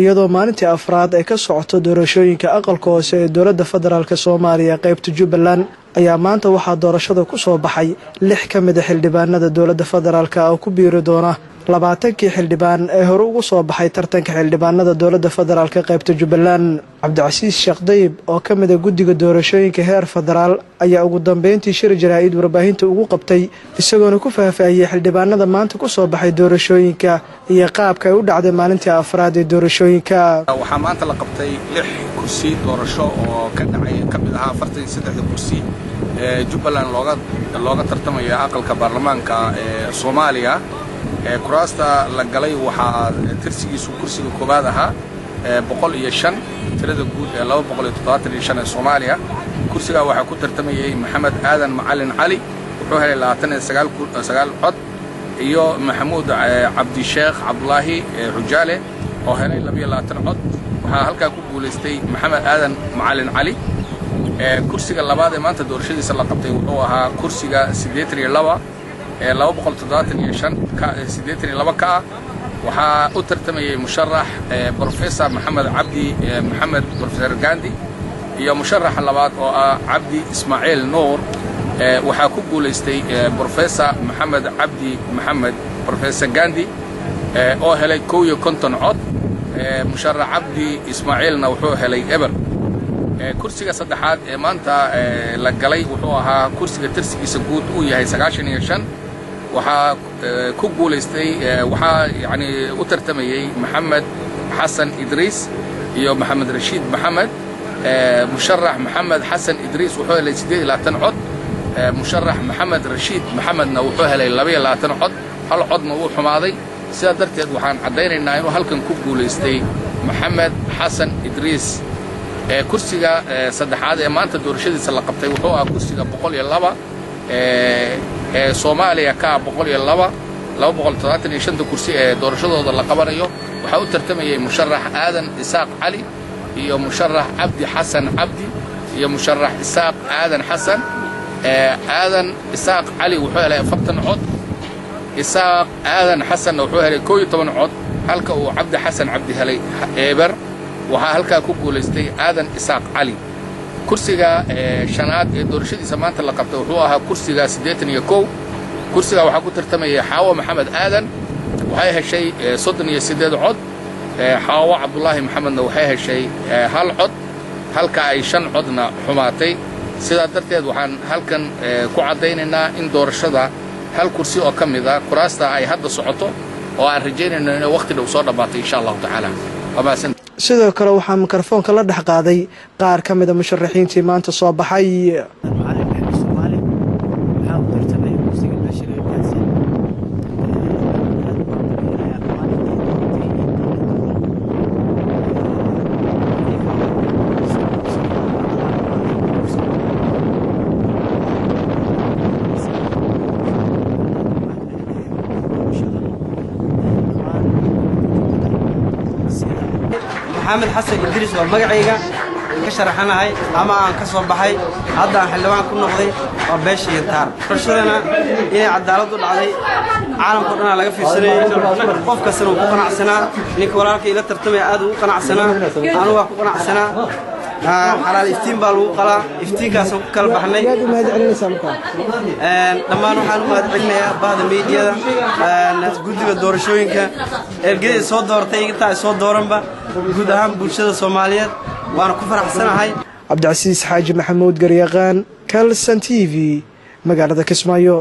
iyadoo maalintii afraad ay ka socoto doorashooyinka aqalka hoose ee dowladda federaalk Soomaaliya qaybta Jubbaland ayaa maanta waxaa doorashada ku soo baxay 6 ka mid ah xildhibaanada dowladda federaalk oo ku biiri doona 20 xildhibaan ee hore ugu soo baxay tartanka xildhibaanada dowladda federaalk qaybta Jubbaland. Cabdicasiis Sheekh Dayib oo ka mid ah guddiga doorashooyinka heer federaal ayaa ugu dambeyntii shir jaraa'id warbaahinta ugu qabtay isagoona ku faahfaahiyay xildhibaanada maanta ku soo baxay doorashooyinka iyo qaabka ay u dhacday maalintii afraad ee doorashooyinka. waxaa maanta la qabtay 6 kursi doorasho oo ka dhacay ka mid ah 43 kursi ee Jubbaland looga tartamaya aqalka baarlamaanka ee Soomaaliya. kuraasta la galay waxaa tirsigiisu kursiga koobaad ahaa 105 tirada guud ee 275 ee Soomaaliya. kursiga waxaa ku tartamayay Maxamed Aadan Macalin Cali wuxuu helay 29 cod iyo Maxamuud Cabdi Sheekh Cabdulaahi Xujaale oo helay 22 cod. waxaa halkaa ku guuleystay Maxamed Aadan Macalin Cali. kursiga labaad ee maanta doorashadiisa la qabtay wuxuu ahaa kursiga 82 ee 285 ka waxaa u tartamayay musharax Professor Maxamed Cabdi Maxamed Professor Gandi iyo musharax labaad oo ah Cabdi Ismaaciil Nuur. waxaa ku guuleystay Professor Maxamed Cabdi Maxamed Professor Gandi oo helay 51 cod. musharax Cabdi Ismaaciilna wuxuu helay eber. kursiga saddexaad ee maanta la galay wuxuu ahaa kursiga tirsigiisa guud uu yahay 95. waxaa ku guuleystay waxaa yani u tartamayay Maxamed Xasan Idriis iyo Maxamed Rashiid Maxamed. musharax Maxamed Xasan Idriis wuxuu helay 28 cod. musharax Maxamed Rashiid Maxamedna wuxuu helay 22 cod. hal codna uu xumaaday. sidaa darteed waxaan cadaynaynaa inuu halkan ku guuleystay Maxamed Xasan Idriis. kursiga saddexaad ee maanta doorashadiisa la qabtay wuxuu ahaa kursiga 102 ee Soomaaliya ka 275 kursi ee doorashadooda la qabanayo. waxaa u tartamayay musharax Aadan Isaaq Cali iyo musharax Cabdi Xasan Cabdi iyo musharax Isaaq Aadan Xasan. Aadan Isaaq Cali wuxuu helay 40 cod. Isaaq Aadan Xasan wuxuu helay 12 cod halka uu Cabdi Xasan Cabdi helay eber. waxaa halkaa ku guuleystay Aadan Isaaq Cali. kursiga shanaad ee doorashadiisa maanta la qabtay wuxuu ahaa kursiga 81. kursiga waxaa ku tartamayay Xaawo Maxamed Aadan waxay heshay 38 cod. Xaawo Cabdulaahi Maxamedna waxay heshay 1 cod halka ay 5 codna xumaatay. sidaa darteed waxaan halkan ku cadaynaynaa in doorashada hal kursi oo ka mid ah kuraasta ay hadda socoto oo aan rajaynayno in waqti dhow soo dhabaatay insha Allah taala. sidoo kale waxaa mikrofoonka la dhex qaaday qaar ka mid ah musharaxiintii maanta soo baxay. محمد حسن إدريس ومقعيقة كشرحناهاي أما أن كسب بحي هذا حلوان كنا قضي وباش ينتهر فرشلنا إيه عدالة العادي عالم كلنا لقى في سنة قف كسر وقناع سنة نيكولارك إلى ترتمي أدو قناع سنة أنا وقناع سنة حلال إفتين بالو قلا إفتين كاسو كلب حني لما نروح ما دعينا بعض الميديا ناس جودي بالدور شوين كا الجديد صوت دور تيجي تاع صوت دورن با جود أهم بوشة الصوماليات وأنا كفر حسنا هاي. Cabdicasiis Xaaji Maxamuud Garyaqaan Kalsan TV magaalada Kismaayo.